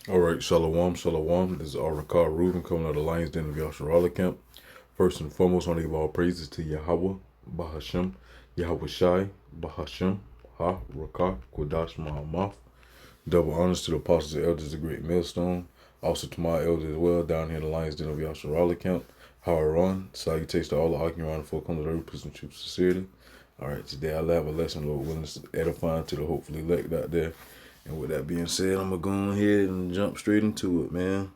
All right, Shalom, Shalom. This is Arakar Reuben coming out of the Lions Den of Yasharala camp. First and foremost, I want to give all praises to Yahweh, Bahashem, Yahweh Shai, Bahashem, Ha, Rakar, Kodash, Mahamath. Double honors to the apostles and elders of the great millstone. Also to my elders as well, down here in the Lions Den of Yasharala camp. Haran, salutations to all the Akiran folk under the represent true sincerity. All right, today I'll have a lesson, Lord willing, edifying to the hopefully elect out there. And with that being said, I'm going to go ahead and jump straight into it, man.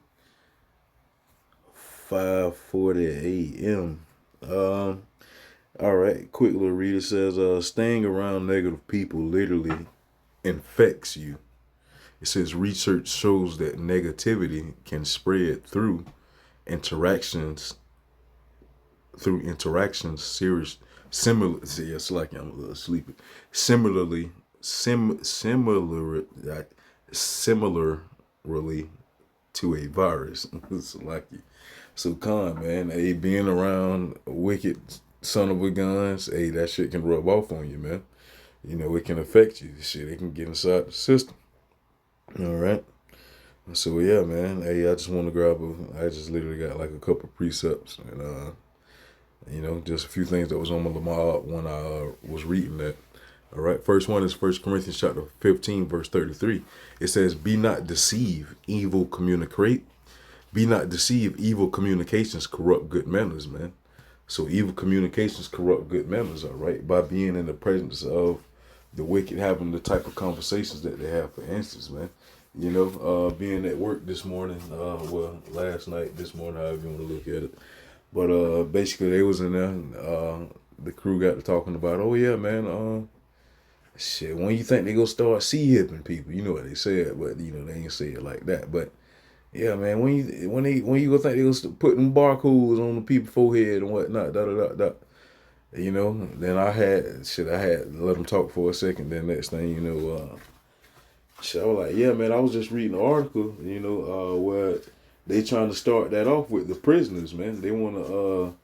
5:40 a.m. All right, quick little read. It says, staying around negative people literally infects you. It says research shows that negativity can spread through interactions, serious, similar, see, it's like I'm a little sleepy. Similarly, similarly to a virus. It's lucky. So con, man, hey, being around wicked son of a guns, hey, that shit can rub off on you, man. You know, it can affect you. Shit, it can get inside the system. All right. So yeah, man. Hey, I just want to I just literally got like a couple precepts and just a few things that was on my Lamar when I was reading that. All right. First one is 1 Corinthians chapter 15, verse 33. It says, "Be not deceived, evil communicate. Be not deceived, evil communications corrupt good manners, man." So evil communications corrupt good manners, all right, by being in the presence of the wicked, having the type of conversations that they have. For instance, man, being at work this morning, last night, this morning, however you want to look at it. But basically, they was in there. And, the crew got to talking about, oh yeah, man, shit. When you think they gonna start hipping people, you know what they said, but they ain't say it like that. But yeah, man, when you gonna think they gonna putting barcodes on the people's forehead and whatnot, da da da da. Then I had to let them talk for a second. Then next thing I was like, yeah, man, I was just reading an article, where they trying to start that off with the prisoners, man. They want to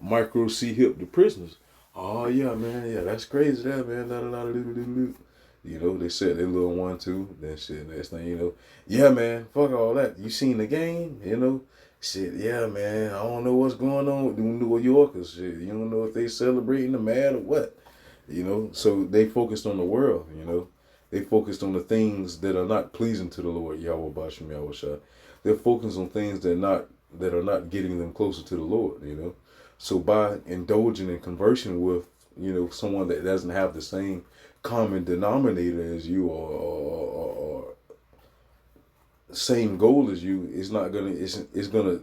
micro hip the prisoners. Oh yeah, man, yeah, that's crazy, that man. Da, da, da, da, da, da, da. They said they little 1-2. Then shit, next thing yeah, man, fuck all that. You seen the game, Shit, yeah, man. I don't know what's going on with the New Yorkers. Shit, you don't know if they celebrating the mad or what. So they focused on the world. They focused on the things that are not pleasing to the Lord Yahweh Bashim Yahweh Shah. They're focused on things that are not getting them closer to the Lord. So by indulging and conversing with someone that doesn't have the same common denominator as you or same goal as you, it's gonna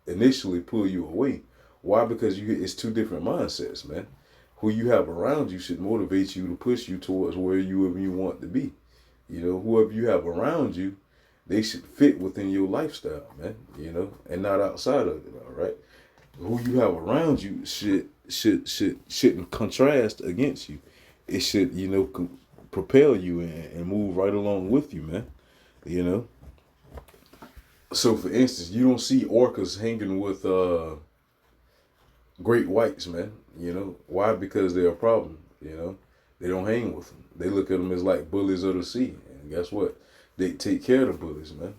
initially pull you away. Why? Because it's two different mindsets, man. Who you have around you should motivate you to push you towards where you want to be. Whoever you have around you, they should fit within your lifestyle, man. And not outside of it. All right. Who you have around you shouldn't contrast against you. It should propel you and move right along with you, man. So for instance, you don't see orcas hanging with great whites, man. Why? Because they're a problem. They don't hang with them. They look at them as like bullies of the sea. And guess what? They take care of the bullies, man.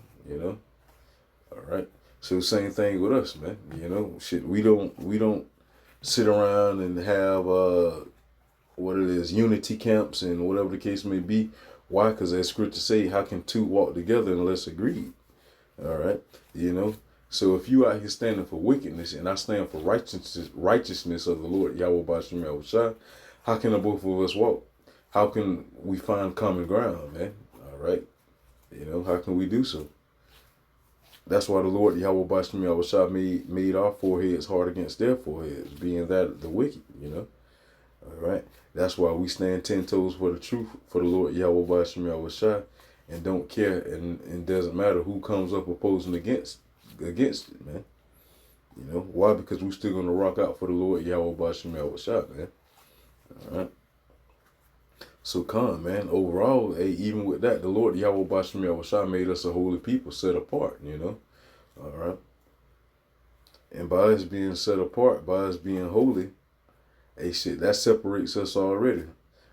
All right. So same thing with us, man. Shit. We don't sit around and have what it is, unity camps and whatever the case may be. Why? Because as scripture say, how can two walk together unless agreed? All right. So if you out here standing for wickedness and I stand for righteousness of the Lord Yahweh Bashim Yahweh Shai, how can the both of us walk? How can we find common ground, man? All right. How can we do so? That's why the Lord Yahweh Bashim Yahweh Shai made our foreheads hard against their foreheads, being that the wicked, All right. That's why we stand 10 toes for the truth, for the Lord Yahweh Bashim Yahweh Shai, and don't care, and doesn't matter who comes up opposing against it, man. Why? Because we're still gonna rock out for the Lord Yahweh Bashim Yahweh Shai, man. All right. So come, man. Overall, hey, even with that, the Lord Yahweh Bashim Yahweh Shai made us a holy people, set apart. All right. And by us being set apart, by us being holy, hey, shit, that separates us already.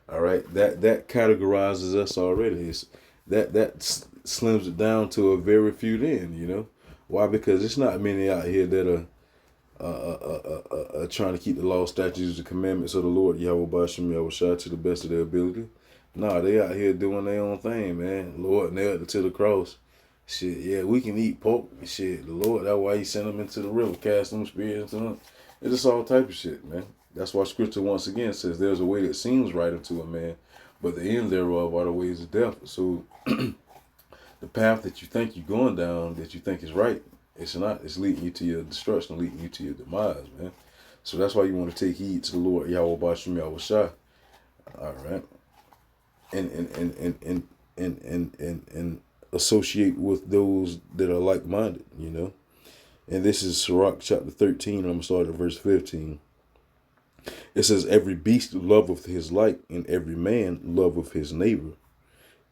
All right. That categorizes us already. that slims it down to a very few then, you know. Why? Because it's not many out here that are trying to keep the law, statutes, and commandments of the Lord Yahweh Bashim Yahushua to the best of their ability. Nah, they out here doing their own thing, man. Lord nailed it to the cross. Shit, yeah, we can eat pork. Shit, the Lord, that's why he sent them into the river, cast them spirits into them. It's just all type of shit, man. That's why scripture once again says there's a way that seems right unto a man, but the end thereof are the ways of death. So the path that you think you're going down, that you think is right, it's not. It's leading you to your destruction, leading you to your demise, man. So that's why you want to take heed to the Lord Yahweh Bashim Yahushua. All right. And associate with those that are like-minded, you know. And this is Sirach chapter 13. I'm going to start at verse 15. It says, every beast loveth his like, and every man loveth his neighbor.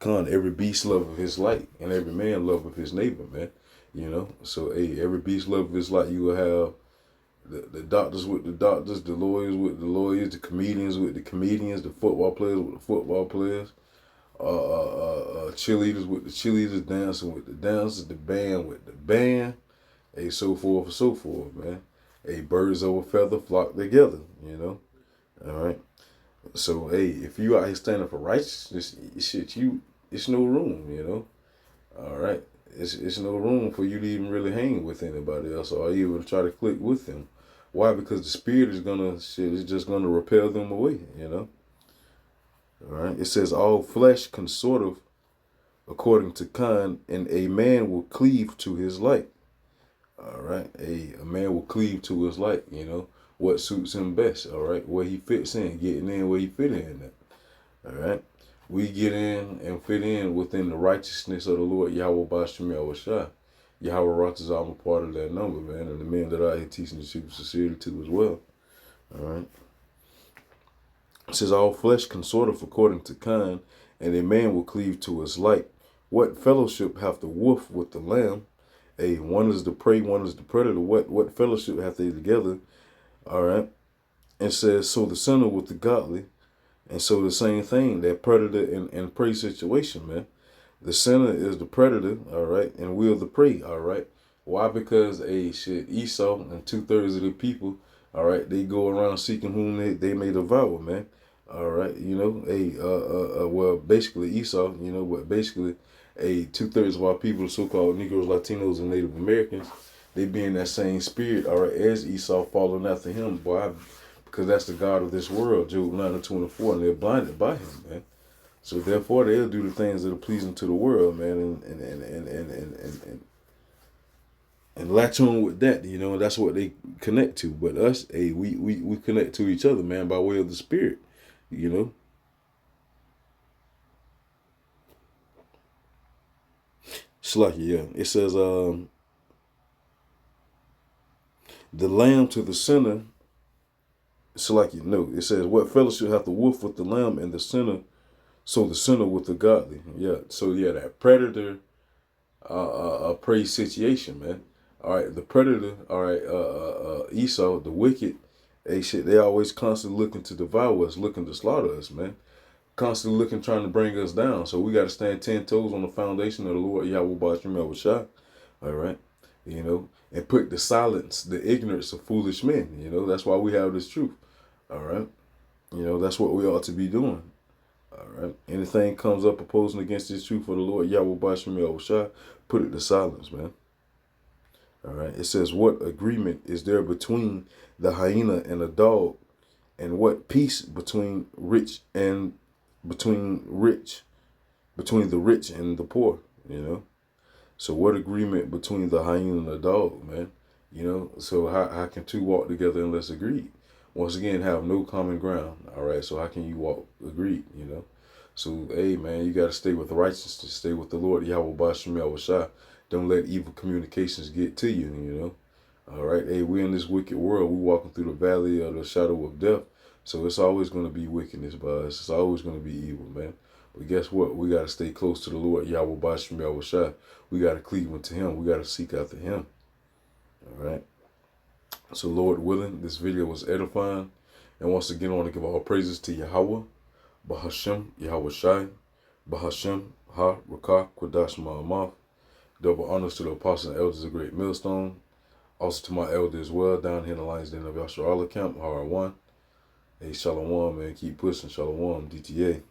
Every beast loveth his like, and every man loveth his neighbor, man. You know, so hey, every beast loveth his like. You will have the doctors with the doctors, the lawyers with the lawyers, the comedians with the comedians, the football players with the football players, cheerleaders with the cheerleaders, dancing with the dancers, the band with the band, so forth and so forth, man. Birds of a feather flock together, you know. All right. So if you out here standing for righteousness, shit, it's no room, you know. All right. It's no room for you to even really hang with anybody else, or even try to click with them. Why? Because the spirit is just gonna repel them away, you know. All right. It says all flesh consorteth according to kind, and a man will cleave to his like. All right. A man will cleave to his like, you know, what suits him best. All right. Where he fits in, getting in where he fit in at. All right. We get in and fit in within the righteousness of the Lord Yahweh Bashim Yahushua. Yahweh Ratazah, I'm a part of that number, man, and the men that I here teaching the truth sincerely to as well. All right. It says all flesh consorteth according to kind, and a man will cleave to his like. What fellowship hath the wolf with the lamb? One is the prey, one is the predator. What fellowship have they together? All right. It says, so the sinner with the godly. And so the same thing, that predator and prey situation, man. The sinner is the predator, all right, and we're the prey, all right. Why? Because Esau and 2/3 of the people, all right, they go around seeking whom they may devour, man. All right, you know, well, basically Esau, you know, but basically 2/3 of our people, so-called Negroes, Latinos, and Native Americans, they be in that same spirit, all right, as Esau, following after him, boy. Because that's the God of this world, Job 9:24, and they're blinded by him, man. So therefore, they'll do the things that are pleasing to the world, man, and latch on with that, you know. That's what they connect to. But us, we connect to each other, man, by way of the Spirit, you know. It's like, yeah, it says, the lamb to the sinner. It's like, you know, it says, what fellowship hath the wolf with the lamb, and the sinner, so the sinner with the godly. Yeah. So yeah, that predator, prey situation, man. All right, the predator. All right, Esau, the wicked. They always constantly looking to devour us, looking to slaughter us, man. Constantly looking, trying to bring us down. So we got to stand 10 toes on the foundation of the Lord Yahweh Bashim Yahushua. All right, you know, and put the silence, the ignorance of foolish men. You know, that's why we have this truth. All right, you know, that's what we ought to be doing. All right. Anything comes up opposing against this truth for the Lord Yahweh Bashim Yahushua, put it to silence, man. All right. It says, what agreement is there between the hyena and a dog, and what peace between between the rich and the poor, you know? So what agreement between the hyena and the dog, man? You know, so how can two walk together unless agreed? Once again, have no common ground. All right, so how can you walk agreed, you know? So, hey, man, you got to stay with righteousness. Stay with the Lord, Yahweh Bashim Yahushua. Don't let evil communications get to you, you know? All right, hey, we're in this wicked world. We're walking through the valley of the shadow of death. So it's always going to be wickedness by us. It's always going to be evil, man. But guess what? We got to stay close to the Lord, Yahweh Bashim Yahushua. We got to cleave unto him. We got to seek after him. All right. So, Lord willing, this video was edifying. And once again, I want to give all praises to Yahweh, Bahashem, Yahweh Shai, Bahashem, Ha, Rakah, Kwadash Ma'amah. Double honors to the apostles and elders of Great Millstone. Also to my elder as well, down here in the Lions Den of Yasharala Camp, Hara 1. Hey, Shalom, man. Keep pushing. Shalom, DTA.